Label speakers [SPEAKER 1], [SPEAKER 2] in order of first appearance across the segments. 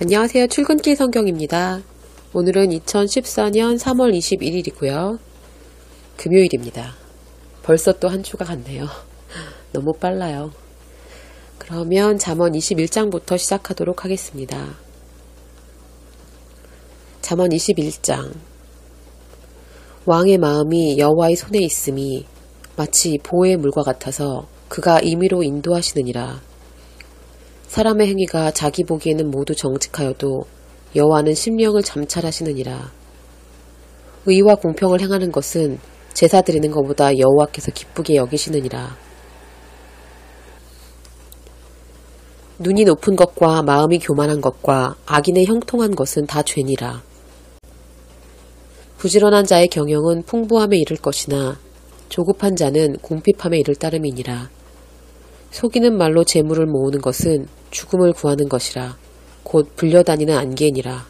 [SPEAKER 1] 안녕하세요. 출근길 성경입니다. 오늘은 2014년 3월 21일이고요. 금요일입니다. 벌써 또 한 주가 갔네요. 너무 빨라요. 그러면 잠언 21장부터 시작하도록 하겠습니다. 잠언 21장. 왕의 마음이 여호와의 손에 있음이 마치 보의 물과 같아서 그가 임의로 인도하시느니라. 사람의 행위가 자기 보기에는 모두 정직하여도 여호와는 심령을 잠찰하시느니라. 의와 공평을 행하는 것은 제사 드리는 것보다 여호와께서 기쁘게 여기시느니라. 눈이 높은 것과 마음이 교만한 것과 악인의 형통한 것은 다 죄니라. 부지런한 자의 경영은 풍부함에 이를 것이나 조급한 자는 궁핍함에 이를 따름이니라. 속이는 말로 재물을 모으는 것은 죽음을 구하는 것이라. 곧 불려다니는 안개니라.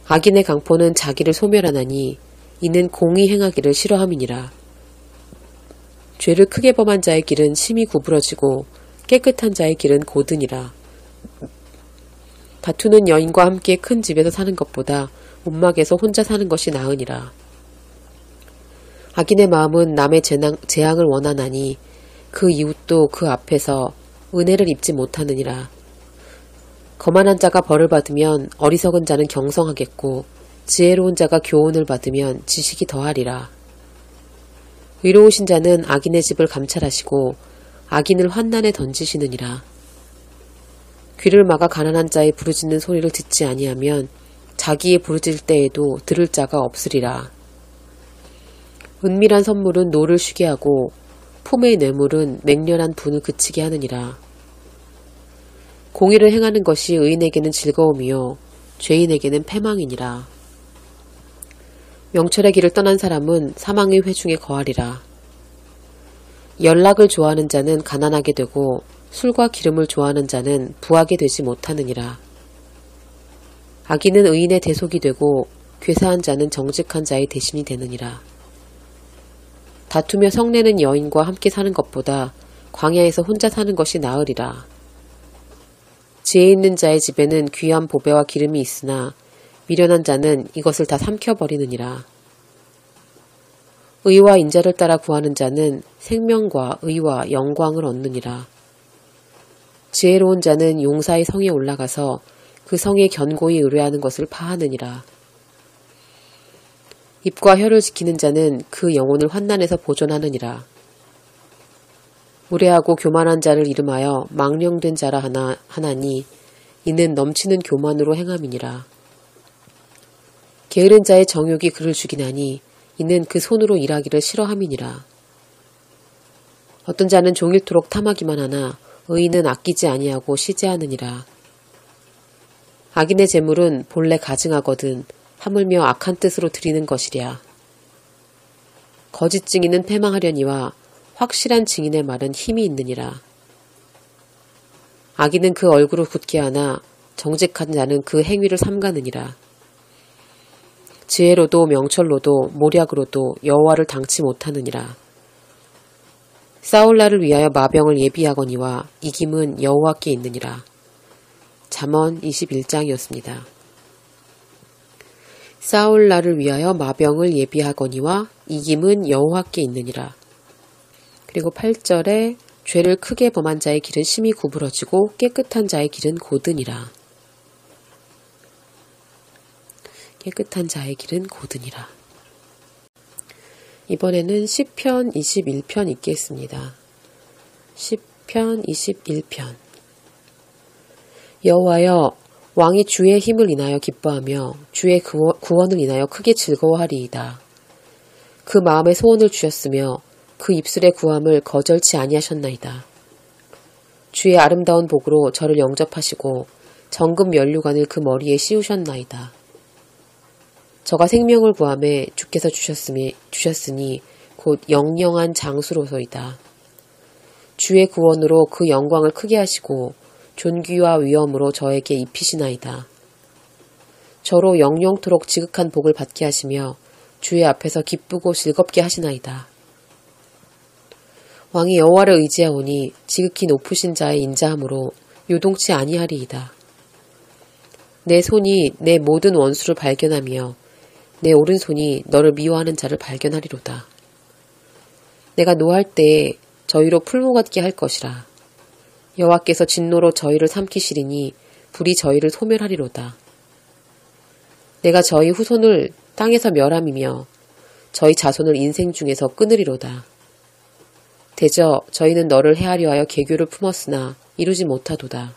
[SPEAKER 1] 악인의 강포는 자기를 소멸하나니 이는 공의 행하기를 싫어함이니라. 죄를 크게 범한 자의 길은 심히 구부러지고 깨끗한 자의 길은 고드니라. 다투는 여인과 함께 큰 집에서 사는 것보다 움막에서 혼자 사는 것이 나으니라. 악인의 마음은 남의 재앙을 원하나니 그 이웃도 그 앞에서 은혜를 입지 못하느니라. 거만한 자가 벌을 받으면 어리석은 자는 경성하겠고 지혜로운 자가 교훈을 받으면 지식이 더하리라. 의로우신 자는 악인의 집을 감찰하시고 악인을 환난에 던지시느니라. 귀를 막아 가난한 자의 부르짖는 소리를 듣지 아니하면 자기의 부르짖을 때에도 들을 자가 없으리라. 은밀한 선물은 노를 쉬게 하고 품의 뇌물은 맹렬한 분을 그치게 하느니라. 공의를 행하는 것이 의인에게는 즐거움이요 죄인에게는 패망이니라. 명철의 길을 떠난 사람은 사망의 회중에 거하리라. 연락을 좋아하는 자는 가난하게 되고 술과 기름을 좋아하는 자는 부하게 되지 못하느니라. 악인은 의인의 대속이 되고 괴사한 자는 정직한 자의 대신이 되느니라. 다투며 성내는 여인과 함께 사는 것보다 광야에서 혼자 사는 것이 나으리라. 지혜 있는 자의 집에는 귀한 보배와 기름이 있으나 미련한 자는 이것을 다 삼켜버리느니라. 의와 인자를 따라 구하는 자는 생명과 의와 영광을 얻느니라. 지혜로운 자는 용사의 성에 올라가서 그 성에 견고히 의뢰하는 것을 파하느니라. 입과 혀를 지키는 자는 그 영혼을 환난에서 보존하느니라. 무례하고 교만한 자를 이름하여 망령된 자라 하나니 이는 넘치는 교만으로 행함이니라. 게으른 자의 정욕이 그를 죽이나니 이는 그 손으로 일하기를 싫어함이니라. 어떤 자는 종일토록 탐하기만 하나 의인은 아끼지 아니하고 시제하느니라. 악인의 재물은 본래 가증하거든 하물며 악한 뜻으로 드리는 것이랴. 거짓 증인은 패망하려니와 확실한 증인의 말은 힘이 있느니라. 악인은 그 얼굴을 굳게 하나 정직한 자는 그 행위를 삼가느니라. 지혜로도 명철로도 모략으로도 여호와를 당치 못하느니라. 싸울 날을 위하여 마병을 예비하거니와 이김은 여호와께 있느니라. 잠언 21장이었습니다. 싸울 날을 위하여 마병을 예비하거니와 이김은 여호와께 있느니라. 그리고 8절에 죄를 크게 범한 자의 길은 심히 구부러지고 깨끗한 자의 길은 고드니라. 깨끗한 자의 길은 고드니라. 이번에는 시편 21편 읽겠습니다. 시편 21편. 여호와여, 왕이 주의 힘을 인하여 기뻐하며 주의 구원을 인하여 크게 즐거워하리이다. 그 마음에 소원을 주셨으며 그 입술의 구함을 거절치 아니하셨나이다. 주의 아름다운 복으로 저를 영접하시고 정금 면류관을 그 머리에 씌우셨나이다. 저가 생명을 구함에 주께서 주셨으니 곧 영영한 장수로소이다. 주의 구원으로 그 영광을 크게 하시고 존귀와 위엄으로 저에게 입히시나이다. 저로 영영토록 지극한 복을 받게 하시며 주의 앞에서 기쁘고 즐겁게 하시나이다. 왕이 여호와를 의지하오니 지극히 높으신 자의 인자함으로 요동치 아니하리이다. 내 손이 내 모든 원수를 발견하며 내 오른손이 너를 미워하는 자를 발견하리로다. 내가 노할 때에 저희로 풀무 같게 할 것이라. 여호와께서 진노로 저희를 삼키시리니 불이 저희를 소멸하리로다. 내가 저희 후손을 땅에서 멸함이며 저희 자손을 인생 중에서 끊으리로다. 대저 저희는 너를 해하려 하여 계교를 품었으나 이루지 못하도다.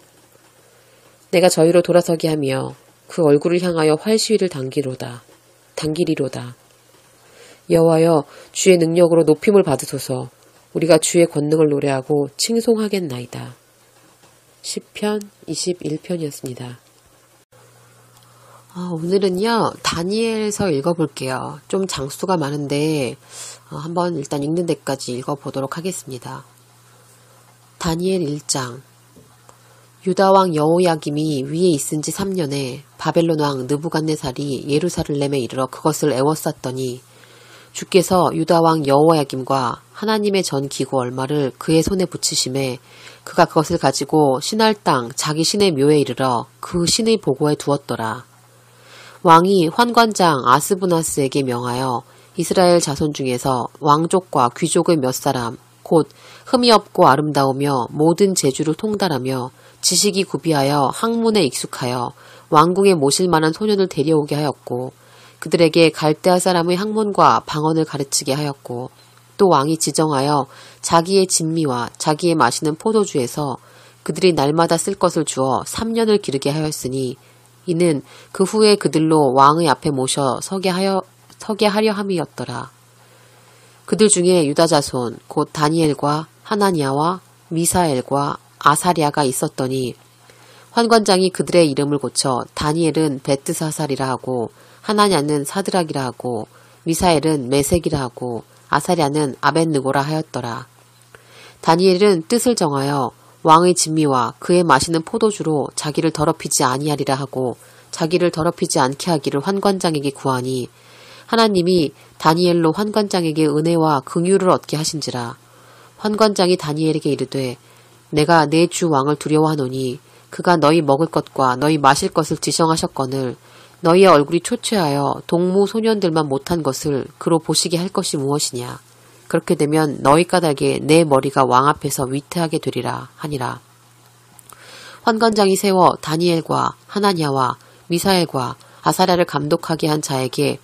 [SPEAKER 1] 내가 저희로 돌아서게 하며 그 얼굴을 향하여 활시위를 당기리로다. 여호와여 주의 능력으로 높임을 받으소서. 우리가 주의 권능을 노래하고 칭송하겠나이다. 시편 21편이었습니다. 오늘은요, 다니엘서 읽어볼게요. 좀 장수가 많은데 한번 일단 읽는 데까지 읽어보도록 하겠습니다. 다니엘 1장. 유다왕 여호야김이 위에 있은 지 3년에 바벨론 왕 느부갓네살이 예루살렘에 이르러 그것을 애워쌌더니 주께서 유다왕 여호야김과 하나님의 전 기구 얼마를 그의 손에 붙이심에 그가 그것을 가지고 신할 땅 자기 신의 묘에 이르러 그 신의 보고에 두었더라. 왕이 환관장 아스부나스에게 명하여 이스라엘 자손 중에서 왕족과 귀족의 몇 사람 곧 흠이 없고 아름다우며 모든 재주를 통달하며 지식이 구비하여 학문에 익숙하여 왕궁에 모실 만한 소년을 데려오게 하였고 그들에게 갈대아 사람의 학문과 방언을 가르치게 하였고 또 왕이 지정하여 자기의 진미와 자기의 마시는 포도주에서 그들이 날마다 쓸 것을 주어 3년을 기르게 하였으니 이는 그 후에 그들로 왕의 앞에 모셔 서게 하려 함이었더라. 그들 중에 유다 자손 곧 다니엘과 하나니아와 미사엘과 아사랴가 있었더니 환관장이 그들의 이름을 고쳐 다니엘은 베트사살이라 하고 하나냐는 사드락이라 하고 미사엘은 메색이라 하고 아사랴는 아벳느고라 하였더라. 다니엘은 뜻을 정하여 왕의 진미와 그의 마시는 포도주로 자기를 더럽히지 아니하리라 하고 자기를 더럽히지 않게 하기를 환관장에게 구하니 하나님이 다니엘로 환관장에게 은혜와 긍휼을 얻게 하신지라. 환관장이 다니엘에게 이르되 내가 내 주 왕을 두려워하노니 그가 너희 먹을 것과 너희 마실 것을 지정하셨거늘 너희의 얼굴이 초췌하여 동무 소년들만 못한 것을 그로 보시게 할 것이 무엇이냐. 그렇게 되면 너희 까닭에 내 머리가 왕 앞에서 위태하게 되리라 하니라. 환관장이 세워 다니엘과 하나냐와 미사엘과 아사랴를 감독하게 한 자에게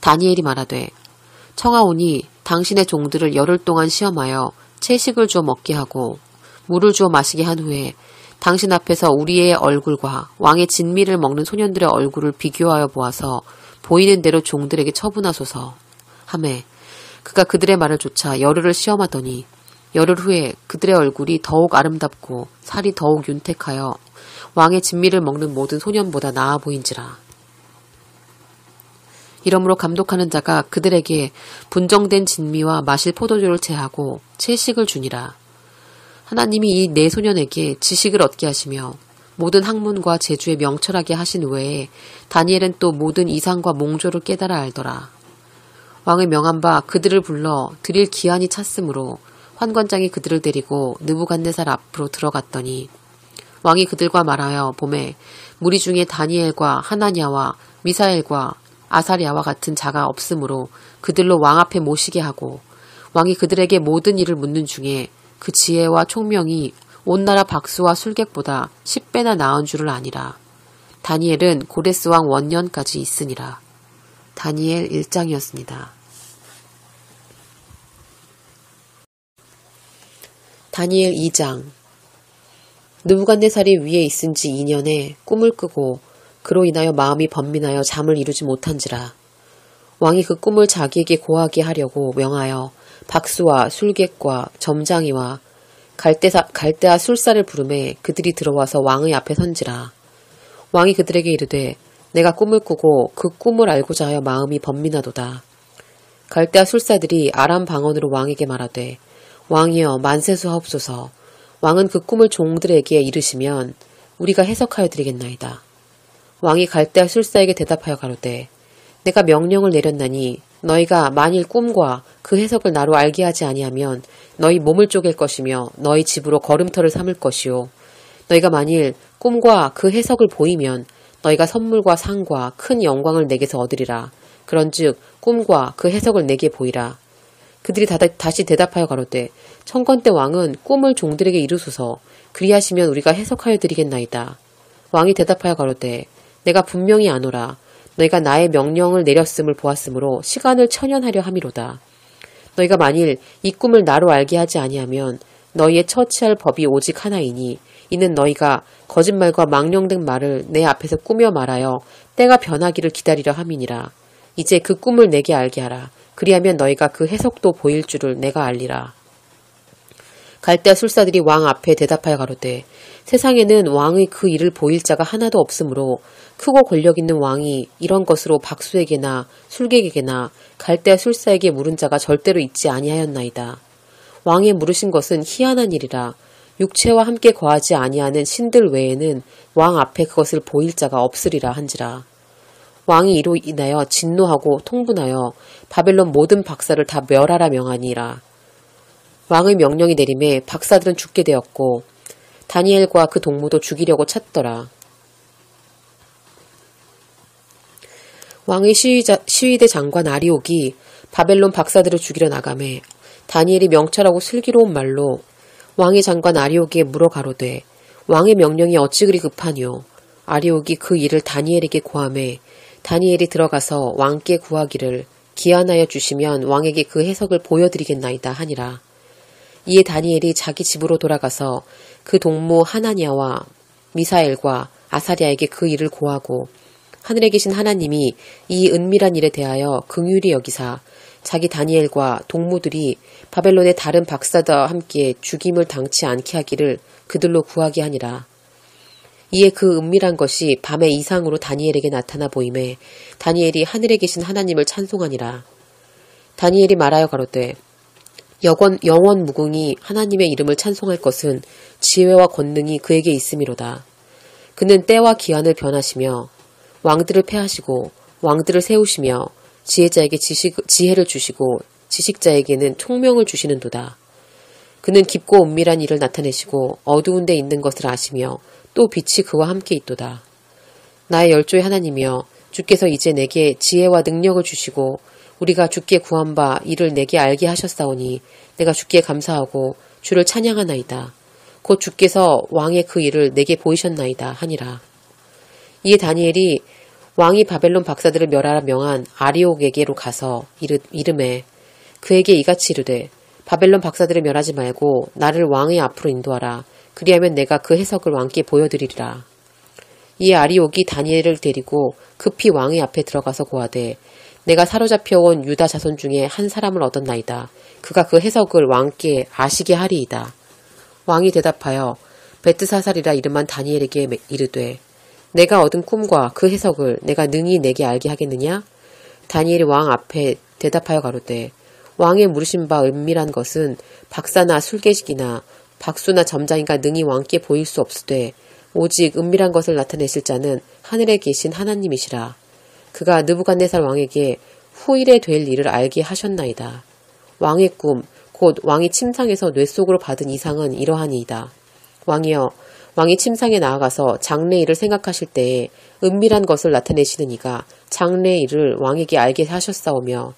[SPEAKER 1] 다니엘이 말하되 청하오니 당신의 종들을 열흘 동안 시험하여 채식을 주어 먹게 하고 물을 주어 마시게 한 후에 당신 앞에서 우리의 얼굴과 왕의 진미를 먹는 소년들의 얼굴을 비교하여 보아서 보이는 대로 종들에게 처분하소서 하매 그가 그들의 말을 조차 열흘을 시험하더니 열흘 후에 그들의 얼굴이 더욱 아름답고 살이 더욱 윤택하여 왕의 진미를 먹는 모든 소년보다 나아 보인지라. 이러므로 감독하는 자가 그들에게 분정된 진미와 마실 포도주를 제하고 채식을 주니라. 하나님이 이 네 소년에게 지식을 얻게 하시며 모든 학문과 재주에 명철하게 하신 외에 다니엘은 또 모든 이상과 몽조를 깨달아 알더라. 왕의 명한 바 그들을 불러 드릴 기한이 찼으므로 환관장이 그들을 데리고 느부갓네살 앞으로 들어갔더니 왕이 그들과 말하여 보매 무리 중에 다니엘과 하나냐와 미사엘과 아사랴와 같은 자가 없으므로 그들로 왕 앞에 모시게 하고 왕이 그들에게 모든 일을 묻는 중에 그 지혜와 총명이 온 나라 박수와 술객보다 10배나 나은 줄을 아니라. 다니엘은 고레스 왕 원년까지 있으니라. 다니엘 1장이었습니다. 다니엘 2장. 느부갓네살이 위에 있은 지 2년에 꿈을 꾸고 그로 인하여 마음이 번민하여 잠을 이루지 못한지라. 왕이 그 꿈을 자기에게 고하게 하려고 명하여 박수와 술객과 점장이와 갈대아 술사를 부르매 그들이 들어와서 왕의 앞에 선지라. 왕이 그들에게 이르되 내가 꿈을 꾸고 그 꿈을 알고자 하여 마음이 번민하도다. 갈대아 술사들이 아람 방언으로 왕에게 말하되 왕이여 만세수하옵소서. 왕은 그 꿈을 종들에게 이르시면 우리가 해석하여 드리겠나이다. 왕이 갈대아 술사에게 대답하여 가로되 내가 명령을 내렸나니 너희가 만일 꿈과 그 해석을 나로 알게 하지 아니하면 너희 몸을 쪼갤 것이며 너희 집으로 걸음터를 삼을 것이요. 너희가 만일 꿈과 그 해석을 보이면 너희가 선물과 상과 큰 영광을 내게서 얻으리라. 그런즉 꿈과 그 해석을 내게 보이라. 그들이 다시 대답하여 가로되 청컨대 왕은 꿈을 종들에게 이루소서. 그리하시면 우리가 해석하여 드리겠나이다. 왕이 대답하여 가로되 내가 분명히 아노라. 너희가 나의 명령을 내렸음을 보았으므로 시간을 천연하려 함이로다. 너희가 만일 이 꿈을 나로 알게 하지 아니하면 너희의 처치할 법이 오직 하나이니 이는 너희가 거짓말과 망령된 말을 내 앞에서 꾸며 말하여 때가 변하기를 기다리려 함이니라. 이제 그 꿈을 내게 알게 하라. 그리하면 너희가 그 해석도 보일 줄을 내가 알리라. 갈대아 술사들이 왕 앞에 대답하여 가로되 세상에는 왕의 그 일을 보일 자가 하나도 없으므로 크고 권력 있는 왕이 이런 것으로 박수에게나 술객에게나 갈대아 술사에게 물은 자가 절대로 있지 아니하였나이다. 왕의 물으신 것은 희한한 일이라. 육체와 함께 거하지 아니하는 신들 외에는 왕 앞에 그것을 보일 자가 없으리라 한지라. 왕이 이로 인하여 진노하고 통분하여 바벨론 모든 박사를 다 멸하라 명하니라. 왕의 명령이 내림에 박사들은 죽게 되었고 다니엘과 그 동무도 죽이려고 찾더라. 왕의 시위대 장관 아리옥이 바벨론 박사들을 죽이려 나가매 다니엘이 명철하고 슬기로운 말로 왕의 장관 아리옥에게 물어 가로되 왕의 명령이 어찌 그리 급하뇨. 아리옥이 그 일을 다니엘에게 고하매 다니엘이 들어가서 왕께 구하기를 기한하여 주시면 왕에게 그 해석을 보여드리겠나이다 하니라. 이에 다니엘이 자기 집으로 돌아가서 그 동무 하나냐와 미사엘과 아사랴에게 그 일을 고하고 하늘에 계신 하나님이 이 은밀한 일에 대하여 긍휼히 여기사 자기 다니엘과 동무들이 바벨론의 다른 박사들과 함께 죽임을 당치 않게 하기를 그들로 구하게 하니라. 이에 그 은밀한 것이 밤의 이상으로 다니엘에게 나타나 보임에 다니엘이 하늘에 계신 하나님을 찬송하니라. 다니엘이 말하여 가로되 영원 무궁히 하나님의 이름을 찬송할 것은 지혜와 권능이 그에게 있음이로다. 그는 때와 기한을 변하시며 왕들을 패하시고 왕들을 세우시며 지혜자에게 지혜를 주시고 지식자에게는 총명을 주시는도다. 그는 깊고 은밀한 일을 나타내시고 어두운 데 있는 것을 아시며 또 빛이 그와 함께 있도다. 나의 열조의 하나님이여 주께서 이제 내게 지혜와 능력을 주시고 우리가 주께 구한 바 이를 내게 알게 하셨사오니 내가 주께 감사하고 주를 찬양하나이다. 곧 주께서 왕의 그 일을 내게 보이셨나이다 하니라. 이에 다니엘이 왕이 바벨론 박사들을 멸하라 명한 아리옥에게로 가서 이름에 그에게 이같이 이르되 바벨론 박사들을 멸하지 말고 나를 왕의 앞으로 인도하라. 그리하면 내가 그 해석을 왕께 보여드리리라. 이에 아리옥이 다니엘을 데리고 급히 왕의 앞에 들어가서 고하되 내가 사로잡혀온 유다 자손 중에 한 사람을 얻었나이다. 그가 그 해석을 왕께 아시게 하리이다. 왕이 대답하여 베트사살이라 이름한 다니엘에게 이르되 내가 얻은 꿈과 그 해석을 내가 능히 내게 알게 하겠느냐? 다니엘이 왕 앞에 대답하여 가로되 왕의 물으신 바 은밀한 것은 박사나 술객이나 박수나 점장이가 능히 왕께 보일 수 없으되 오직 은밀한 것을 나타내실 자는 하늘에 계신 하나님이시라. 그가 느부갓네살 왕에게 후일에 될 일을 알게 하셨나이다. 왕의 꿈, 곧 왕이 침상에서 뇌 속으로 받은 이상은 이러하니이다. 왕이여, 왕이 침상에 나아가서 장래 일을 생각하실 때에 은밀한 것을 나타내시는 이가 장래 일을 왕에게 알게 하셨사오며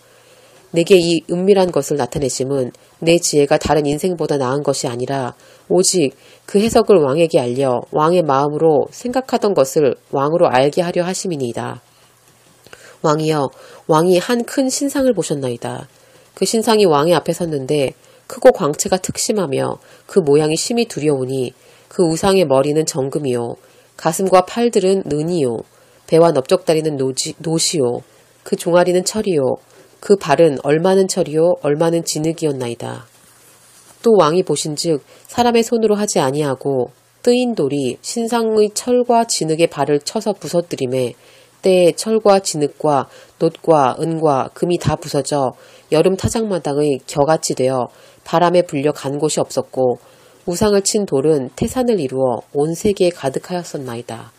[SPEAKER 1] 내게 이 은밀한 것을 나타내심은 내 지혜가 다른 인생보다 나은 것이 아니라 오직 그 해석을 왕에게 알려 왕의 마음으로 생각하던 것을 왕으로 알게 하려 하심이니이다. 왕이여, 왕이 한 큰 신상을 보셨나이다. 그 신상이 왕의 앞에 섰는데 크고 광채가 특심하며 그 모양이 심히 두려우니 그 우상의 머리는 정금이요 가슴과 팔들은 은이요 배와 넓적다리는 노시요 그 종아리는 철이요 그 발은 얼마는 철이요 얼마는 진흙이었나이다. 또 왕이 보신즉 사람의 손으로 하지 아니하고 뜨인 돌이 신상의 철과 진흙의 발을 쳐서 부서뜨림에 때에 철과 진흙과 놋과 은과 금이 다 부서져 여름 타작마당의 겨같이 되어 바람에 불려 간 곳이 없었고 우상을 친 돌은 태산을 이루어 온 세계에 가득하였었나이다.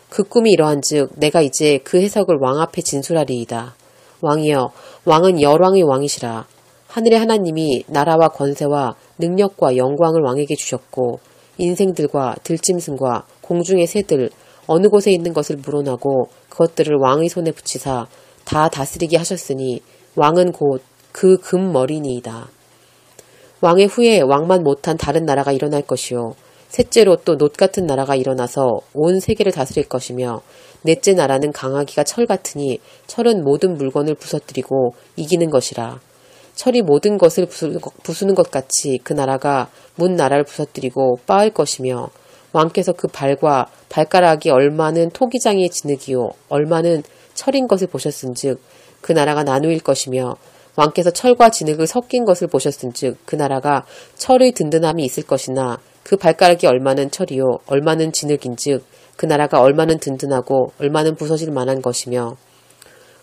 [SPEAKER 1] 그 꿈이 이러한즉 내가 이제 그 해석을 왕 앞에 진술하리이다. 왕이여, 왕은 열왕의 왕이시라. 하늘의 하나님이 나라와 권세와 능력과 영광을 왕에게 주셨고 인생들과 들짐승과 공중의 새들, 어느 곳에 있는 것을 물어나고 그것들을 왕의 손에 붙이사 다 다스리게 하셨으니 왕은 곧 그 금머리니이다. 왕의 후에 왕만 못한 다른 나라가 일어날 것이요 셋째로 또 놋 같은 나라가 일어나서 온 세계를 다스릴 것이며 넷째 나라는 강하기가 철 같으니 철은 모든 물건을 부서뜨리고 이기는 것이라. 철이 모든 것을 부수는 것 같이 그 나라가 문 나라를 부서뜨리고 빻을 것이며 왕께서 그 발과 발가락이 얼마는 토기장의 진흙이요 얼마는 철인 것을 보셨은즉 그 나라가 나누일 것이며 왕께서 철과 진흙을 섞인 것을 보셨은즉 그 나라가 철의 든든함이 있을 것이나 그 발가락이 얼마는 철이요 얼마는 진흙인즉 그 나라가 얼마는 든든하고 얼마는 부서질 만한 것이며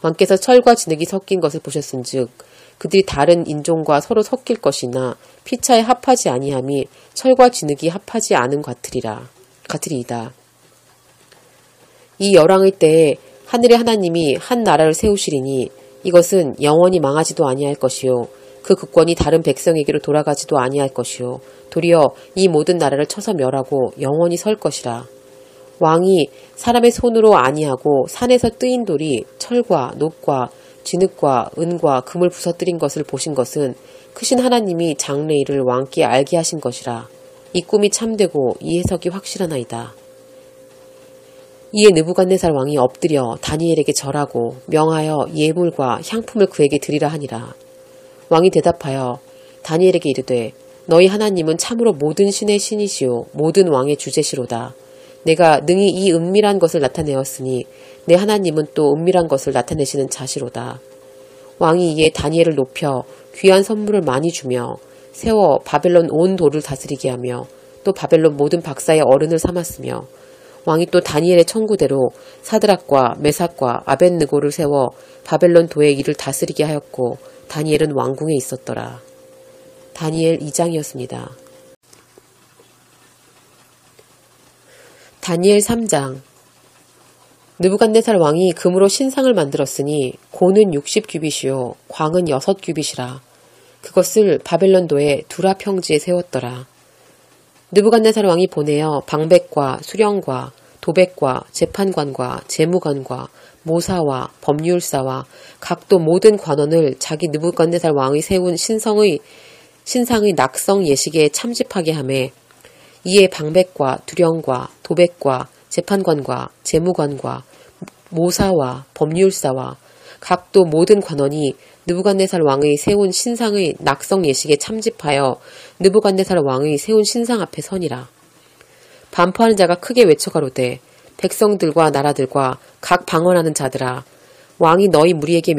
[SPEAKER 1] 왕께서 철과 진흙이 섞인 것을 보셨은즉 그들이 다른 인종과 서로 섞일 것이나 피차에 합하지 아니함이 철과 진흙이 합하지 않은 같으리이다. 이 열왕의 때에 하늘의 하나님이 한 나라를 세우시리니 이것은 영원히 망하지도 아니할 것이요 그 국권이 다른 백성에게로 돌아가지도 아니할 것이요 도리어 이 모든 나라를 쳐서 멸하고 영원히 설 것이라. 왕이 사람의 손으로 아니하고 산에서 뜨인 돌이 철과 놋과 진흙과 은과 금을 부서뜨린 것을 보신 것은 크신 하나님이 장래일을 왕께 알게 하신 것이라. 이 꿈이 참되고 이 해석이 확실하나이다. 이에 느부갓네살 왕이 엎드려 다니엘에게 절하고 명하여 예물과 향품을 그에게 드리라 하니라. 왕이 대답하여 다니엘에게 이르되 너희 하나님은 참으로 모든 신의 신이시요 모든 왕의 주제시로다. 내가 능히 이 은밀한 것을 나타내었으니 내 하나님은 또 은밀한 것을 나타내시는 자시로다. 왕이 이에 다니엘을 높여 귀한 선물을 많이 주며 세워 바벨론 온 도를 다스리게 하며 또 바벨론 모든 박사의 어른을 삼았으며 왕이 또 다니엘의 청구대로 사드락과 메삭과 아벳느고를 세워 바벨론 도의 일을 다스리게 하였고 다니엘은 왕궁에 있었더라. 다니엘 2장이었습니다. 다니엘 3장. 느부갓네살 왕이 금으로 신상을 만들었으니 고는 60규빗이요 광은 6규빗이라. 그것을 바벨론도의 두라 평지에 세웠더라. 느부갓네살 왕이 보내어 방백과 수령과 도백과 재판관과 재무관과 모사와 법률사와 각도 모든 관원을 자기 느부갓네살 왕이 세운 신상의 낙성 예식에 참집하게 하매 이에 방백과 두령과 도백과 재판관과 재무관과 모사와 법률사와 각도 모든 관원이 느부갓네살 왕의 세운 신상의 낙성 예식에 참집하여 느부갓네살 왕의 세운 신상 앞에 서니라. 반포하는 자가 크게 외쳐가로되 백성들과 나라들과 각 방언하는 자들아 왕이 너희 무리에게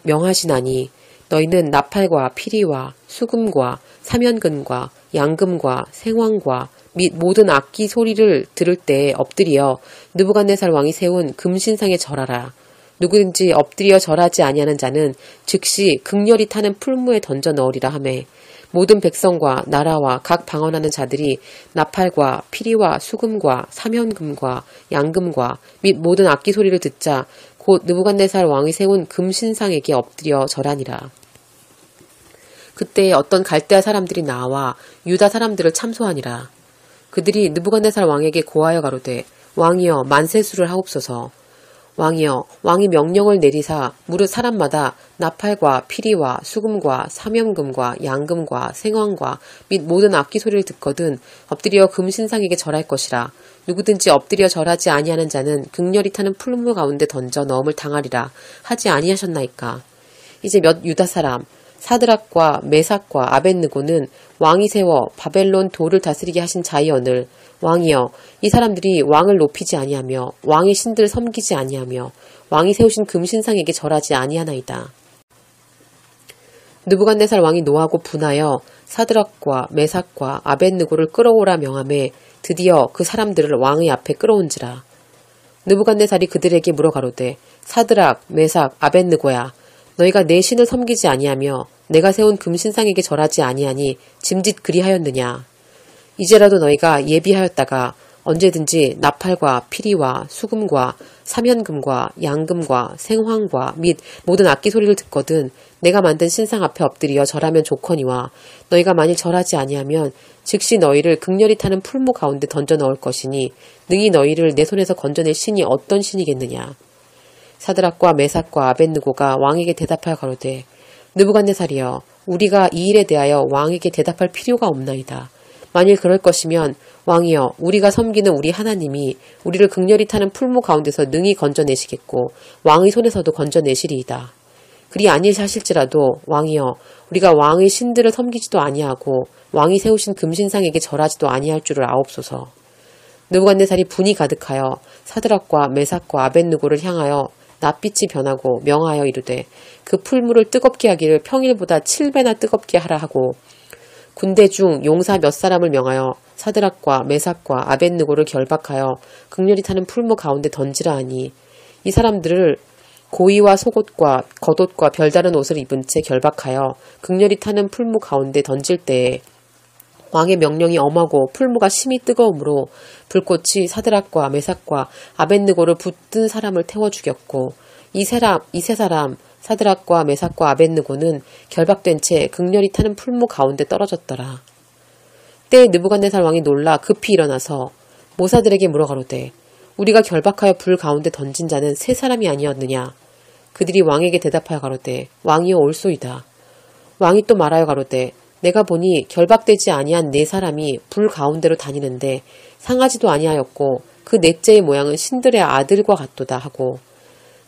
[SPEAKER 1] 명하시나니 너희는 나팔과 피리와 수금과 사면금과 양금과 생황과 및 모든 악기 소리를 들을 때에 엎드려 느부갓네살 왕이 세운 금신상에 절하라. 누구든지 엎드려 절하지 아니하는 자는 즉시 극렬히 타는 풀무에 던져 넣으리라 하매 모든 백성과 나라와 각 방언하는 자들이 나팔과 피리와 수금과 사면금과 양금과 및 모든 악기 소리를 듣자 곧 느부갓네살 왕이 세운 금신상에게 엎드려 절하니라. 그때 어떤 갈대아 사람들이 나와 유다 사람들을 참소하니라. 그들이 느부갓네살 왕에게 고하여 가로되 왕이여 만세수를 하옵소서. 왕이여 왕이 명령을 내리사 무릇 사람마다 나팔과 피리와 수금과 사면금과 양금과 생황과 및 모든 악기 소리를 듣거든 엎드려 금신상에게 절할 것이라. 누구든지 엎드려 절하지 아니하는 자는 극렬히 타는 풀무 가운데 던져 넣음을 당하리라 하지 아니하셨나이까. 이제 몇 유다 사람 사드락과 메삭과 아벳느고는 왕이 세워 바벨론 도를 다스리게 하신 자이언을 왕이여 이 사람들이 왕을 높이지 아니하며 왕의 신들을 섬기지 아니하며 왕이 세우신 금신상에게 절하지 아니하나이다. 느부갓네살 왕이 노하고 분하여 사드락과 메삭과 아벳느고를 끌어오라 명하매 드디어 그 사람들을 왕의 앞에 끌어온지라. 느부갓네살이 그들에게 물어가로되 사드락, 메삭, 아벳느고야 너희가 내 신을 섬기지 아니하며 내가 세운 금신상에게 절하지 아니하니 짐짓 그리하였느냐. 이제라도 너희가 예비하였다가 언제든지 나팔과 피리와 수금과 사면금과 양금과 생황과 및 모든 악기 소리를 듣거든 내가 만든 신상 앞에 엎드려 절하면 좋거니와 너희가 만일 절하지 아니하면 즉시 너희를 극렬히 타는 풀무 가운데 던져 넣을 것이니 능히 너희를 내 손에서 건져낼 신이 어떤 신이겠느냐. 사드락과 메삭과 아벳느고가 왕에게 대답하여 가로되 느부갓네살이여 우리가 이 일에 대하여 왕에게 대답할 필요가 없나이다. 만일 그럴 것이면 왕이여 우리가 섬기는 우리 하나님이 우리를 극렬히 타는 풀무 가운데서 능히 건져내시겠고 왕의 손에서도 건져내시리이다. 그리 아니하실지라도 왕이여 우리가 왕의 신들을 섬기지도 아니하고 왕이 세우신 금신상에게 절하지도 아니할 줄을 아옵소서. 느부갓네살이 분이 가득하여 사드락과 메삭과 아벳느고를 향하여 낯빛이 변하고 명하여 이르되 그 풀무를 뜨겁게 하기를 평일보다 7배나 뜨겁게 하라 하고 군대 중 용사 몇 사람을 명하여 사드락과 메삭과 아벳느고를 결박하여 극렬히 타는 풀무 가운데 던지라 하니 이 사람들을 고이와 속옷과 겉옷과 별다른 옷을 입은 채 결박하여 극렬히 타는 풀무 가운데 던질 때에 왕의 명령이 엄하고 풀무가 심히 뜨거우므로 불꽃이 사드락과 메삭과 아벳느고를 붙든 사람을 태워 죽였고 이 세 사람 사드락과 메삭과 아벳느고는 결박된 채 극렬히 타는 풀무 가운데 떨어졌더라. 때에 느부갓네살 왕이 놀라 급히 일어나서 모사들에게 물어가로되 우리가 결박하여 불 가운데 던진 자는 세 사람이 아니었느냐. 그들이 왕에게 대답하여 가로되 왕이여 옳소이다. 왕이 또 말하여 가로되 내가 보니 결박되지 아니한 네 사람이 불 가운데로 다니는데 상하지도 아니하였고 그 넷째의 모양은 신들의 아들과 같도다 하고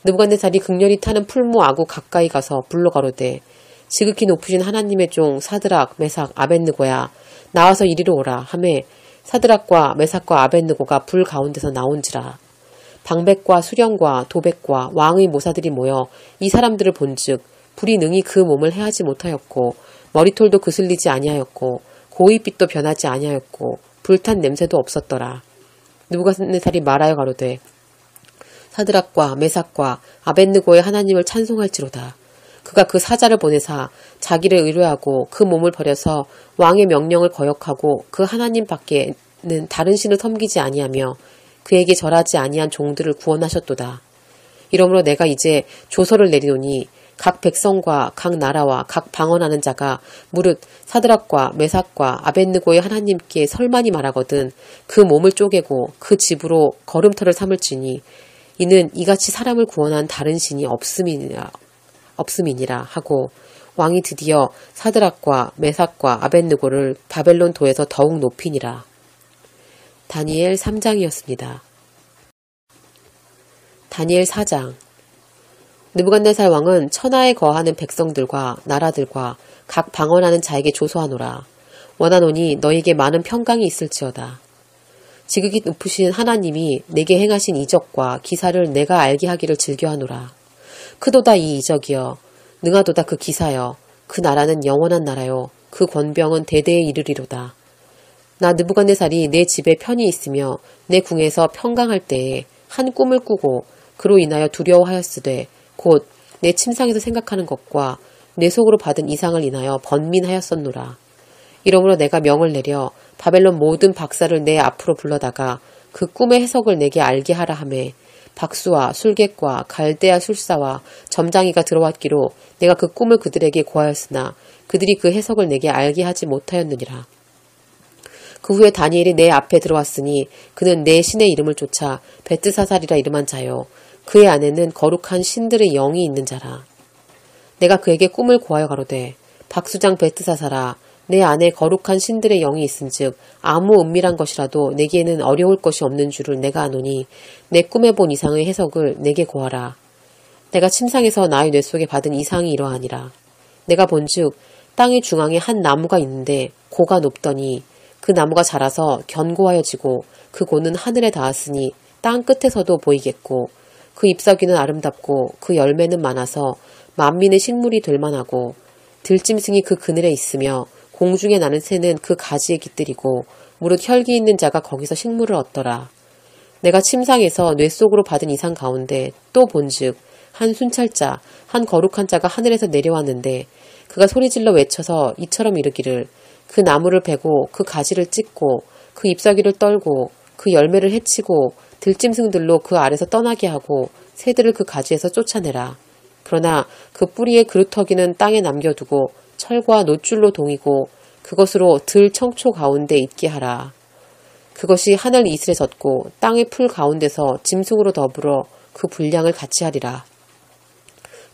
[SPEAKER 1] 느부갓네살이 극렬히 타는 풀무 아구 가까이 가서 불러 가로되 지극히 높으신 하나님의 종 사드락 메삭 아벳느고야 나와서 이리로 오라 하매 사드락과 메삭과 아벳느고가 불 가운데서 나온지라. 방백과 수령과 도백과 왕의 모사들이 모여 이 사람들을 본즉 불이 능히 그 몸을 해하지 못하였고 머리털도 그슬리지 아니하였고 고이빛도 변하지 아니하였고 불탄 냄새도 없었더라. 느부갓네살이 말하여 가로되 사드락과 메삭과 아벳느고의 하나님을 찬송할지로다. 그가 그 사자를 보내사 자기를 의뢰하고 그 몸을 버려서 왕의 명령을 거역하고 그 하나님 밖에는 다른 신을 섬기지 아니하며 그에게 절하지 아니한 종들을 구원하셨도다. 이러므로 내가 이제 조서를 내리노니 각 백성과 각 나라와 각 방언하는 자가 무릇 사드락과 메삭과 아벳느고의 하나님께 설만이 말하거든 그 몸을 쪼개고 그 집으로 걸음터를 삼을지니 이는 이같이 사람을 구원한 다른 신이 없음이니라 하고 왕이 드디어 사드락과 메삭과 아벳느고를 바벨론 도에서 더욱 높이니라. 다니엘 3장이었습니다. 다니엘 4장. 느부갓네살 왕은 천하에 거하는 백성들과 나라들과 각 방언하는 자에게 조소하노라. 원하노니 너에게 많은 평강이 있을지어다. 지극히 높으신 하나님이 내게 행하신 이적과 기사를 내가 알게 하기를 즐겨하노라. 크도다 이 이적이여 능하도다 그 기사여 그 나라는 영원한 나라요 그 권병은 대대에 이르리로다. 나 느부갓네살이 내 집에 편히 있으며 내 궁에서 평강할 때에 한 꿈을 꾸고 그로 인하여 두려워하였으되 곧 내 침상에서 생각하는 것과 내 속으로 받은 이상을 인하여 번민하였었노라. 이러므로 내가 명을 내려 바벨론 모든 박사를 내 앞으로 불러다가 그 꿈의 해석을 내게 알게 하라 하매 박수와 술객과 갈대아 술사와 점장이가 들어왔기로 내가 그 꿈을 그들에게 고하였으나 그들이 그 해석을 내게 알게 하지 못하였느니라. 그 후에 다니엘이 내 앞에 들어왔으니 그는 내 신의 이름을 쫓아 베트사살이라 이름한 자요 그의 안에는 거룩한 신들의 영이 있는 자라. 내가 그에게 꿈을 고하여 가로되 박수장 베트사살아 내 안에 거룩한 신들의 영이 있은즉 아무 은밀한 것이라도 내게는 어려울 것이 없는 줄을 내가 아노니 내 꿈에 본 이상의 해석을 내게 고하라. 내가 침상에서 나의 뇌 속에 받은 이상이 이러하니라. 내가 본즉 땅의 중앙에 한 나무가 있는데 고가 높더니 그 나무가 자라서 견고하여지고 그 고는 하늘에 닿았으니 땅 끝에서도 보이겠고 그 잎사귀는 아름답고 그 열매는 많아서 만민의 식물이 될 만하고 들짐승이 그 그늘에 있으며 공중에 나는 새는 그 가지에 깃들이고 무릇 혈기 있는 자가 거기서 식물을 얻더라. 내가 침상에서 뇌 속으로 받은 이상 가운데 또 본즉 한 순찰자 한 거룩한 자가 하늘에서 내려왔는데 그가 소리질러 외쳐서 이처럼 이르기를 그 나무를 베고 그 가지를 찢고 그 잎사귀를 떨고 그 열매를 해치고 들짐승들로 그 아래서 떠나게 하고 새들을 그 가지에서 쫓아내라. 그러나 그 뿌리의 그루터기는 땅에 남겨두고 철과 놋줄로 동이고 그것으로 들 청초 가운데 있게 하라. 그것이 하늘 이슬에 젖고 땅의 풀 가운데서 짐승으로 더불어 그 분량을 같이 하리라.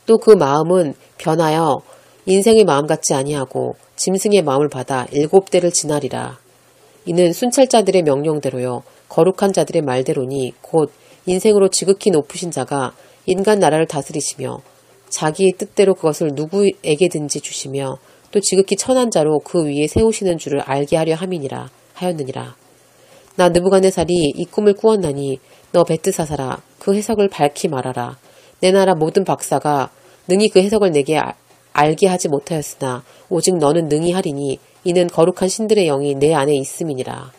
[SPEAKER 1] 또 그 마음은 변하여 인생의 마음 같지 아니하고 짐승의 마음을 받아 7대를 지나리라. 이는 순찰자들의 명령대로요 거룩한 자들의 말대로니 곧 인생으로 지극히 높으신 자가 인간 나라를 다스리시며 자기의 뜻대로 그것을 누구에게든지 주시며 또 지극히 천한 자로 그 위에 세우시는 줄을 알게 하려 함이니라 하였느니라. 나 느부갓네살이 이 꿈을 꾸었나니 너 벳드사살아 그 해석을 밝히 말하라. 내 나라 모든 박사가 능히 그 해석을 내게 알게 하지 못하였으나 오직 너는 능히 하리니 이는 거룩한 신들의 영이 내 안에 있음이니라.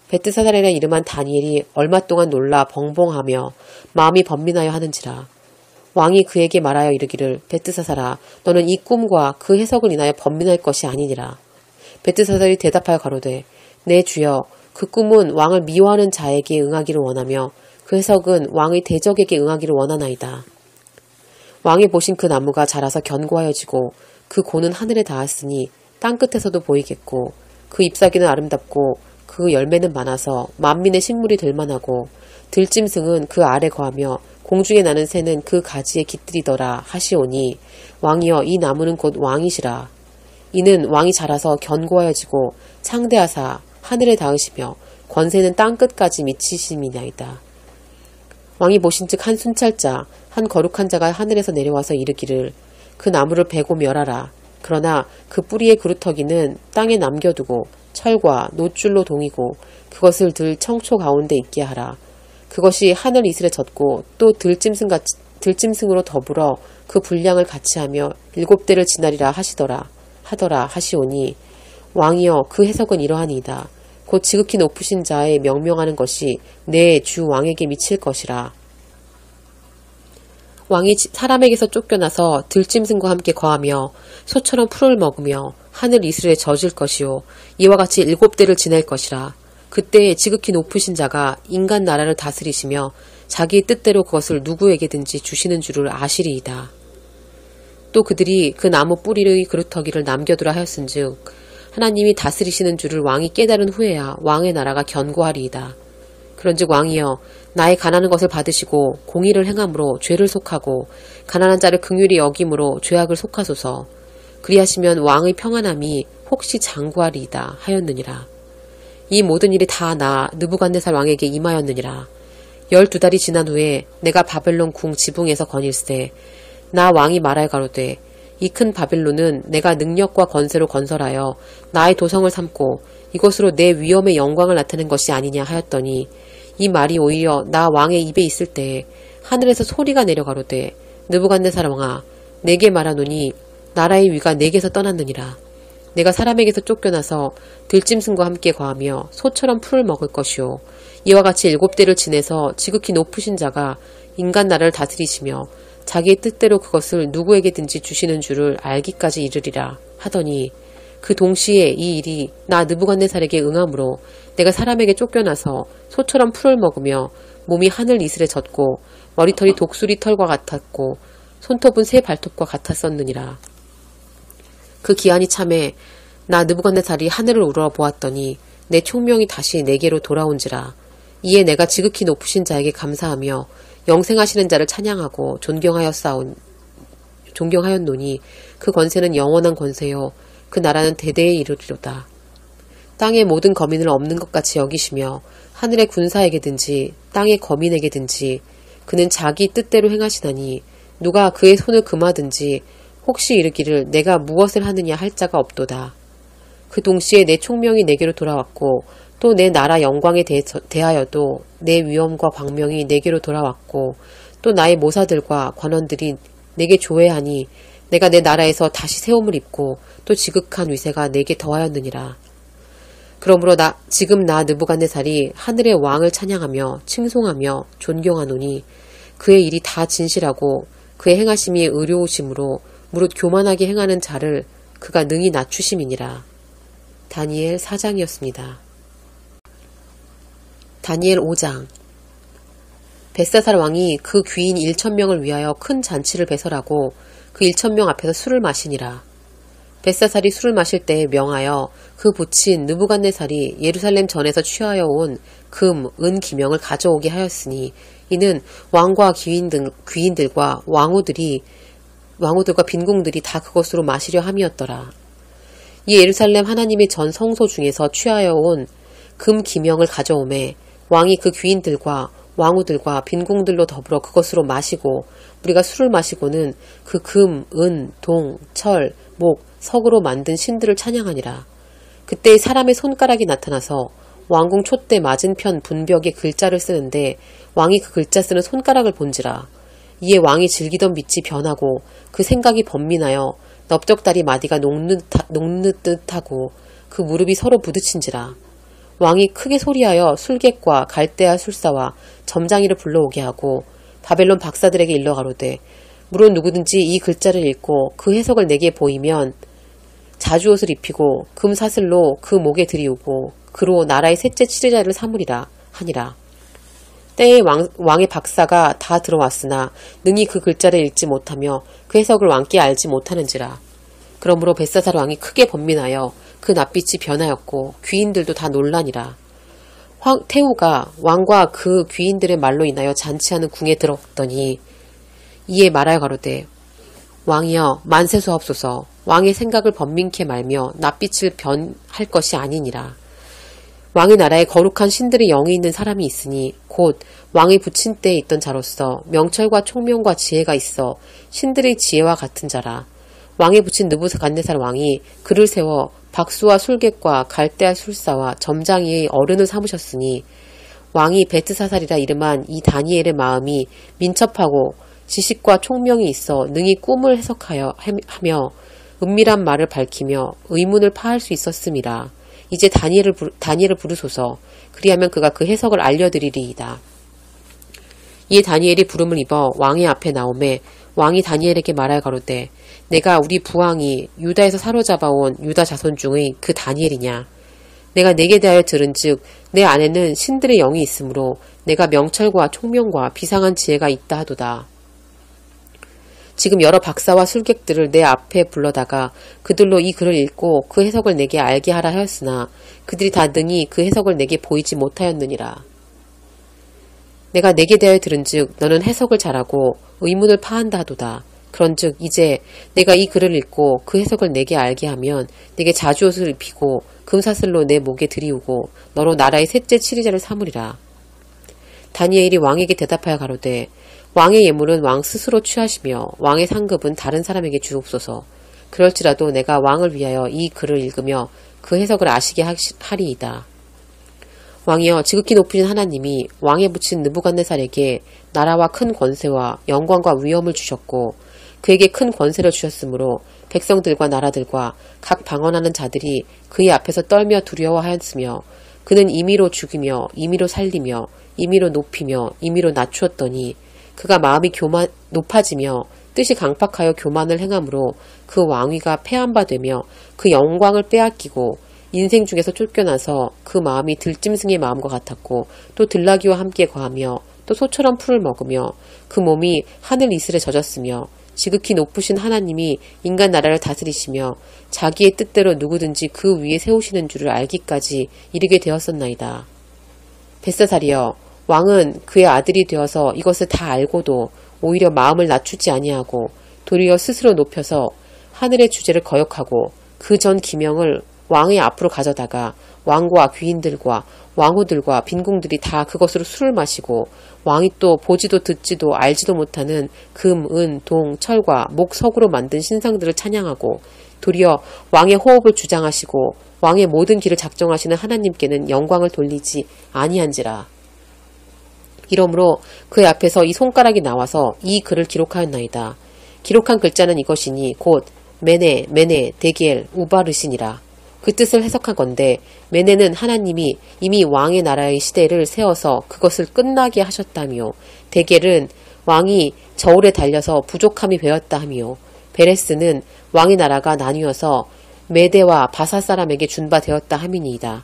[SPEAKER 1] 벳드사살이라 이름한 다니엘이 얼마 동안 놀라 벙벙하며 마음이 번민하여 하는지라. 왕이 그에게 말하여 이르기를 벳드사살아 너는 이 꿈과 그 해석을 인하여 번민할 것이 아니니라. 벳드사살이 대답하여 가로되 내 주여 그 꿈은 왕을 미워하는 자에게 응하기를 원하며 그 해석은 왕의 대적에게 응하기를 원하나이다. 왕이 보신 그 나무가 자라서 견고하여지고 그 고는 하늘에 닿았으니 땅끝에서도 보이겠고 그 잎사귀는 아름답고 그 열매는 많아서 만민의 식물이 될만하고 들짐승은 그 아래 거하며 공중에 나는 새는 그 가지에 깃들이더라 하시오니 왕이여 이 나무는 곧 왕이시라. 이는 왕이 자라서 견고하여지고 창대하사 하늘에 닿으시며 권세는 땅끝까지 미치심이나이다. 왕이 보신즉 한 순찰자 한 거룩한 자가 하늘에서 내려와서 이르기를 그 나무를 베고 멸하라. 그러나 그 뿌리의 그루터기는 땅에 남겨두고 철과 놋줄로 동이고 그것을 들 청초 가운데 있게 하라. 그것이 하늘 이슬에 젖고 또 들짐승으로 더불어 그 분량을 같이 하며 7대를 지나리라 하더라 하시오니 왕이여 그 해석은 이러하니이다. 곧 지극히 높으신 자의 명명하는 것이 내 주 왕에게 미칠 것이라. 왕이 사람에게서 쫓겨나서 들짐승과 함께 거하며 소처럼 풀을 먹으며 하늘 이슬에 젖을 것이요 이와 같이 7대를 지낼 것이라. 그때 지극히 높으신 자가 인간 나라를 다스리시며 자기의 뜻대로 그것을 누구에게든지 주시는 줄을 아시리이다. 또 그들이 그 나무 뿌리의 그루터기를 남겨두라 하였은즉 하나님이 다스리시는 줄을 왕이 깨달은 후에야 왕의 나라가 견고하리이다. 그런즉 왕이여 나의 가난한 것을 받으시고 공의를 행함으로 죄를 속하고 가난한 자를 긍휼히 여김으로 죄악을 속하소서. 그리하시면 왕의 평안함이 혹시 장구하리이다 하였느니라. 이 모든 일이 다 나 느부갓네살 왕에게 임하였느니라. 12달이 지난 후에 내가 바벨론 궁 지붕에서 거닐세 나 왕이 말하여 가로되 이 큰 바벨론은 내가 능력과 권세로 건설하여 나의 도성을 삼고 이것으로 내 위엄의 영광을 나타낸 것이 아니냐 하였더니 이 말이 오히려 나 왕의 입에 있을 때에 하늘에서 소리가 내려가로되 느부갓네살 왕아 내게 말하노니 나라의 위가 내게서 떠났느니라. 내가 사람에게서 쫓겨나서 들짐승과 함께 거하며 소처럼 풀을 먹을 것이요 이와 같이 7대를 지내서 지극히 높으신 자가 인간 나라를 다스리시며 자기의 뜻대로 그것을 누구에게든지 주시는 줄을 알기까지 이르리라 하더니 그 동시에 이 일이 나 느부갓네살에게 응함으로 내가 사람에게 쫓겨나서 소처럼 풀을 먹으며 몸이 하늘 이슬에 젖고 머리털이 독수리 털과 같았고 손톱은 새 발톱과 같았었느니라. 그 기한이 참에 나 느부갓네살이 하늘을 우러보았더니 내 총명이 다시 내게로 돌아온지라. 이에 내가 지극히 높으신 자에게 감사하며 영생하시는 자를 찬양하고 존경하였노니 그 권세는 영원한 권세요 그 나라는 대대에 이르리로다. 땅의 모든 거민을 없는 것 같이 여기시며 하늘의 군사에게든지 땅의 거민에게든지 그는 자기 뜻대로 행하시나니 누가 그의 손을 금하든지 혹시 이르기를 내가 무엇을 하느냐 할 자가 없도다. 그 동시에 내 총명이 내게로 돌아왔고 또 내 나라 영광에 대하여도 내 위엄과 광명이 내게로 돌아왔고 또 나의 모사들과 관원들이 내게 조회하니 내가 내 나라에서 다시 세움을 입고 또 지극한 위세가 내게 더하였느니라. 그러므로 지금 나 느부갓네살이 하늘의 왕을 찬양하며 칭송하며 존경하노니 그의 일이 다 진실하고 그의 행하심이 의로우심으로 무릇 교만하게 행하는 자를 그가 능히 낮추심이니라. 다니엘 4장이었습니다. 다니엘 5장. 벳사살 왕이 그 귀인 1,000명을 위하여 큰 잔치를 배설하고 그 1,000명 앞에서 술을 마시니라. 벳사살이 술을 마실 때에 명하여 그 부친 느부갓네살이 예루살렘 전에서 취하여 온 금, 은 기명을 가져오게 하였으니 이는 왕과 귀인들과 왕후들과 빈궁들이 다 그것으로 마시려 함이었더라. 이 예루살렘 하나님의 전 성소 중에서 취하여 온 금 기명을 가져오매 왕이 그 귀인들과 왕후들과 빈궁들로 더불어 그것으로 마시고 우리가 술을 마시고는 그 금, 은, 동, 철, 목, 석으로 만든 신들을 찬양하니라. 그때 사람의 손가락이 나타나서 왕궁 촛대 맞은편 분벽에 글자를 쓰는데 왕이 그 글자 쓰는 손가락을 본지라. 이에 왕이 즐기던 빛이 변하고 그 생각이 번민하여 넓적다리 마디가 녹는 듯하고 그 무릎이 서로 부딪힌지라. 왕이 크게 소리하여 술객과 갈대아 술사와 점장이를 불러오게 하고 바벨론 박사들에게 일러 가로되 물론 누구든지 이 글자를 읽고 그 해석을 내게 보이면 자주옷을 입히고 금사슬로 그 목에 들이우고 그로 나라의 셋째 치르자를 삼으리라 하니라. 때에 왕의 박사가 다 들어왔으나 능히 그 글자를 읽지 못하며 그 해석을 왕께 알지 못하는지라. 그러므로 벳사살 왕이 크게 번민하여 그 낯빛이 변하였고 귀인들도 다 놀라니라. 태후가 왕과 그 귀인들의 말로 인하여 잔치하는 궁에 들어갔더니 이에 말하여 가로되 왕이여 만세수하옵소서. 왕의 생각을 번민케 말며 낯빛을 변할 것이 아니니라. 왕의 나라에 거룩한 신들의 영이 있는 사람이 있으니 곧 왕의 부친 때에 있던 자로서 명철과 총명과 지혜가 있어 신들의 지혜와 같은 자라. 왕의 부친 느부갓네살 왕이 그를 세워 박수와 술객과 갈대아 술사와 점장이의 어른을 삼으셨으니 왕이 벳사살이라 이름한 이 다니엘의 마음이 민첩하고 지식과 총명이 있어 능히 꿈을 해석하며 은밀한 말을 밝히며 의문을 파할 수 있었음이라. 이제 다니엘을 부르소서. 그리하면 그가 그 해석을 알려드리리이다. 이에 다니엘이 부름을 입어 왕의 앞에 나오매 왕이 다니엘에게 말하여 가로되 내가 우리 부왕이 유다에서 사로잡아온 유다 자손 중의 그 다니엘이냐. 내가 내게 대하여 들은즉 내 안에는 신들의 영이 있으므로 내가 명철과 총명과 비상한 지혜가 있다 하도다. 지금 여러 박사와 술객들을 내 앞에 불러다가 그들로 이 글을 읽고 그 해석을 내게 알게 하라 하였으나 그들이 다 능히 그 해석을 내게 보이지 못하였느니라. 내가 내게 대하여 들은즉 너는 해석을 잘하고 의문을 파한다 하도다. 그런즉 이제 내가 이 글을 읽고 그 해석을 내게 알게 하면 내게 자주옷을 입히고 금사슬로 내 목에 들이우고 너로 나라의 셋째 치리자를 삼으리라. 다니엘이 왕에게 대답하여 가로되 왕의 예물은 왕 스스로 취하시며 왕의 상급은 다른 사람에게 주옵소서. 그럴지라도 내가 왕을 위하여 이 글을 읽으며 그 해석을 아시게 하리이다. 왕이여 지극히 높으신 하나님이 왕에 붙인 느부갓네살에게 나라와 큰 권세와 영광과 위엄을 주셨고 그에게 큰 권세를 주셨으므로 백성들과 나라들과 각 방언하는 자들이 그의 앞에서 떨며 두려워하였으며 그는 임의로 죽이며 임의로 살리며 임의로 높이며 임의로 낮추었더니 그가 마음이 높아지며 뜻이 강팍하여 교만을 행함으로 그 왕위가 패한 바 되며 그 영광을 빼앗기고 인생 중에서 쫓겨나서 그 마음이 들짐승의 마음과 같았고 또 들나귀와 함께 거하며 또 소처럼 풀을 먹으며 그 몸이 하늘 이슬에 젖었으며 지극히 높으신 하나님이 인간 나라를 다스리시며 자기의 뜻대로 누구든지 그 위에 세우시는 줄을 알기까지 이르게 되었었나이다. 벳사살이여 왕은 그의 아들이 되어서 이것을 다 알고도 오히려 마음을 낮추지 아니하고 도리어 스스로 높여서 하늘의 주제를 거역하고 그 전 기명을 왕의 앞으로 가져다가 왕과 귀인들과 왕후들과 빈궁들이 다 그것으로 술을 마시고 왕이 또 보지도 듣지도 알지도 못하는 금, 은, 동, 철과 목, 석으로 만든 신상들을 찬양하고 도리어 왕의 호흡을 주장하시고 왕의 모든 길을 작정하시는 하나님께는 영광을 돌리지 아니한지라. 이러므로 그의 앞에서 이 손가락이 나와서 이 글을 기록하였나이다. 기록한 글자는 이것이니 곧 메네, 메네, 데기엘, 우바르신이라. 그 뜻을 해석한 건데 메네는 하나님이 이미 왕의 나라의 시대를 세워서 그것을 끝나게 하셨다며 데겔은 왕이 저울에 달려서 부족함이 되었다 하며 베레스는 왕의 나라가 나뉘어서 메대와 바사 사람에게 준바 되었다 함이니이다.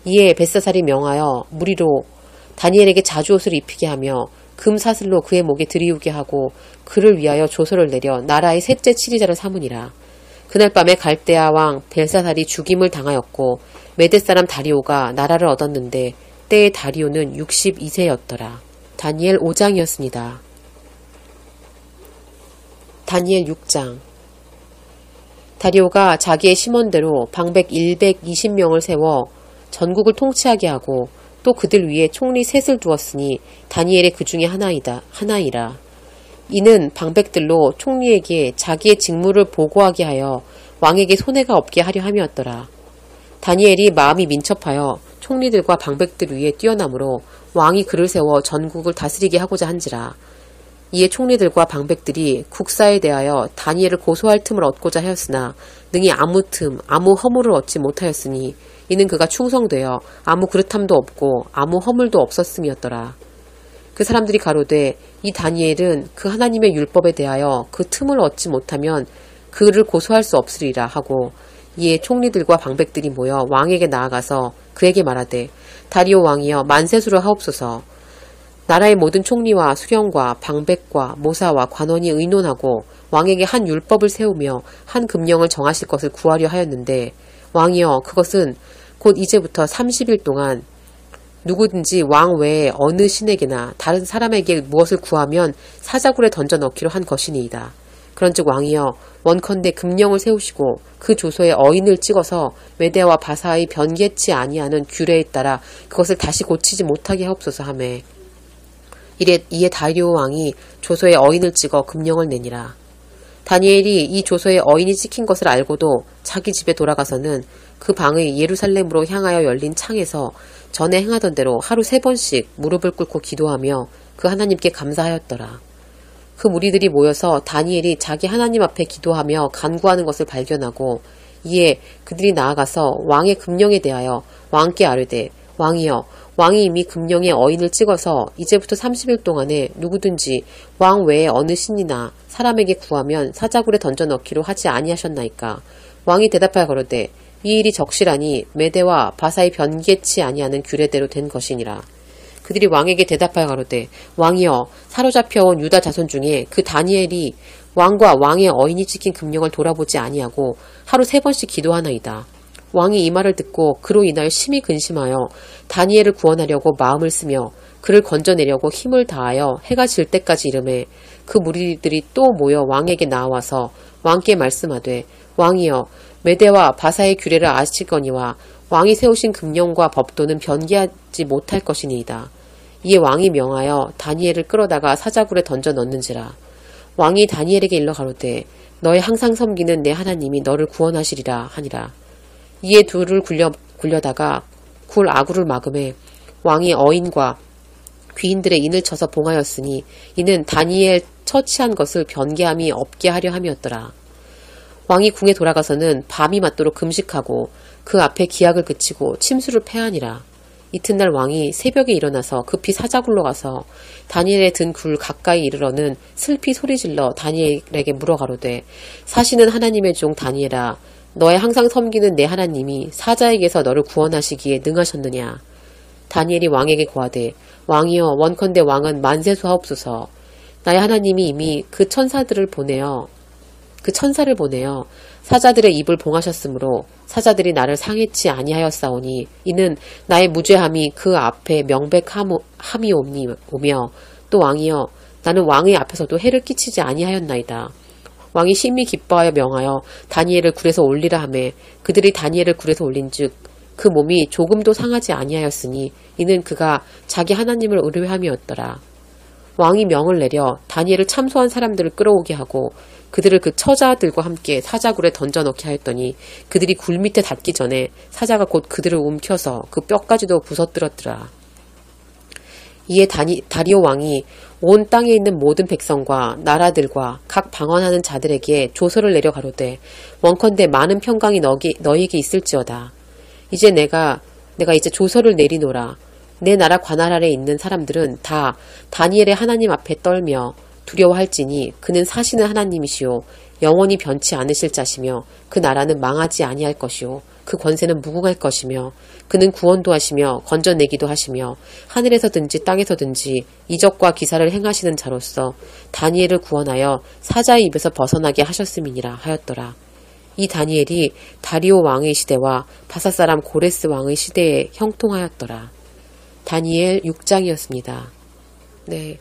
[SPEAKER 1] 이에 벳사살이 명하여 무리로 다니엘에게 자주옷을 입히게 하며 금사슬로 그의 목에 들이우게 하고 그를 위하여 조서를 내려 나라의 셋째 치리자를 삼으니라. 그날 밤에 갈대아 왕 벨사살이 죽임을 당하였고 메대 사람 다리오가 나라를 얻었는데 때의 다리오는 62세였더라. 다니엘 5장이었습니다. 다니엘 6장. 다리오가 자기의 심원대로 방백 120명을 세워 전국을 통치하게 하고 또 그들 위에 총리 셋을 두었으니 다니엘의 그 중에 하나이라. 이는 방백들로 총리에게 자기의 직무를 보고하게 하여 왕에게 손해가 없게 하려 함이었더라. 다니엘이 마음이 민첩하여 총리들과 방백들 위에 뛰어나므로 왕이 그를 세워 전국을 다스리게 하고자 한지라. 이에 총리들과 방백들이 국사에 대하여 다니엘을 고소할 틈을 얻고자 하였으나 능히 아무 허물을 얻지 못하였으니 이는 그가 충성되어 아무 그릇함도 없고 아무 허물도 없었음이었더라. 그 사람들이 가로되 이 다니엘은 그 하나님의 율법에 대하여 그 틈을 얻지 못하면 그를 고소할 수 없으리라 하고 이에 총리들과 방백들이 모여 왕에게 나아가서 그에게 말하되 다리오 왕이여 만세수를 하옵소서. 나라의 모든 총리와 수령과 방백과 모사와 관원이 의논하고 왕에게 한 율법을 세우며 한 금령을 정하실 것을 구하려 하였는데 왕이여 그것은 곧 이제부터 30일 동안 누구든지 왕 외에 어느 신에게나 다른 사람에게 무엇을 구하면 사자굴에 던져 넣기로 한 것이니이다. 그런즉 왕이여 원컨대 금령을 세우시고 그 조서에 어인을 찍어서 메대와 바사의 변개치 아니하는 규례에 따라 그것을 다시 고치지 못하게 하옵소서 하매 이에 다리오 왕이 조서에 어인을 찍어 금령을 내니라. 다니엘이 이 조서에 어인이 찍힌 것을 알고도 자기 집에 돌아가서는 그 방의 예루살렘으로 향하여 열린 창에서 전에 행하던 대로 하루 3번씩 무릎을 꿇고 기도하며 그 하나님께 감사하였더라. 그 무리들이 모여서 다니엘이 자기 하나님 앞에 기도하며 간구하는 것을 발견하고 이에 그들이 나아가서 왕의 금령에 대하여 왕께 아뢰되 왕이여 왕이 이미 금령에 어인을 찍어서 이제부터 30일 동안에 누구든지 왕 외에 어느 신이나 사람에게 구하면 사자굴에 던져 넣기로 하지 아니하셨나이까. 왕이 대답하여 가로되 이 일이 적실하니 메대와 바사의 변개치 아니하는 규례대로 된 것이니라. 그들이 왕에게 대답하여 가로되 왕이여 사로잡혀온 유다 자손 중에 그 다니엘이 왕과 왕의 어인이 찍힌 금령을 돌아보지 아니하고 하루 3번씩 기도하나이다. 왕이 이 말을 듣고 그로 인하여 심히 근심하여 다니엘을 구원하려고 마음을 쓰며 그를 건져내려고 힘을 다하여 해가 질 때까지 이르매 그 무리들이 또 모여 왕에게 나와서 왕께 말씀하되 왕이여 메대와 바사의 규례를 아시거니와 왕이 세우신 금령과 법도는 변개하지 못할 것이니이다. 이에 왕이 명하여 다니엘을 끌어다가 사자굴에 던져 넣는지라. 왕이 다니엘에게 일러 가로되 너의 항상 섬기는 내 하나님이 너를 구원하시리라 하니라. 이에 둘을 굴려다가 굴 아구를 막음에 왕이 어인과 귀인들의 인을 쳐서 봉하였으니 이는 다니엘 처치한 것을 변개함이 없게 하려 함이었더라. 왕이 궁에 돌아가서는 밤이 맞도록 금식하고 그 앞에 기약을 그치고 침수를 패하니라. 이튿날 왕이 새벽에 일어나서 급히 사자굴로 가서 다니엘의 든 굴 가까이 이르러는 슬피 소리질러 다니엘에게 물어 가로되 사시는 하나님의 종 다니엘아 너의 항상 섬기는 내 하나님이 사자에게서 너를 구원하시기에 능하셨느냐. 다니엘이 왕에게 고하되 왕이여 원컨대 왕은 만세수하옵소서. 나의 하나님이 이미 그 천사를 보내어 사자들의 입을 봉하셨으므로 사자들이 나를 상해치 아니하였사오니 이는 나의 무죄함이 그 앞에 명백함이 오며 또 왕이여 나는 왕의 앞에서도 해를 끼치지 아니하였나이다. 왕이 심히 기뻐하여 명하여 다니엘을 굴에서 올리라 하매 그들이 다니엘을 굴에서 올린즉 그 몸이 조금도 상하지 아니하였으니 이는 그가 자기 하나님을 의뢰함이었더라. 왕이 명을 내려 다니엘을 참소한 사람들을 끌어오게 하고 그들을 그 처자들과 함께 사자굴에 던져 넣게 하였더니 그들이 굴 밑에 닿기 전에 사자가 곧 그들을 움켜서 그 뼈까지도 부서뜨렸더라. 이에 다리오 왕이 온 땅에 있는 모든 백성과 나라들과 각 방언하는 자들에게 조서를 내려 가로되 원컨대 많은 평강이 너희에게 있을지어다. 이제 내가 이제 조서를 내리노라. 내 나라 관할 아래 있는 사람들은 다 다니엘의 하나님 앞에 떨며 두려워할지니 그는 사시는 하나님이시오 영원히 변치 않으실 자시며 그 나라는 망하지 아니할 것이오 그 권세는 무궁할 것이며 그는 구원도 하시며 건져내기도 하시며 하늘에서든지 땅에서든지 이적과 기사를 행하시는 자로서 다니엘을 구원하여 사자의 입에서 벗어나게 하셨음이니라 하였더라. 이 다니엘이 다리오 왕의 시대와 바사사람 고레스 왕의 시대에 형통하였더라. 다니엘 6장이었습니다. 네,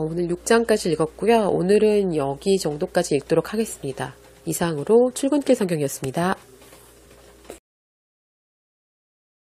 [SPEAKER 1] 오늘 6장까지 읽었고요. 오늘은 여기 정도까지 읽도록 하겠습니다. 이상으로 출근길 성경이었습니다.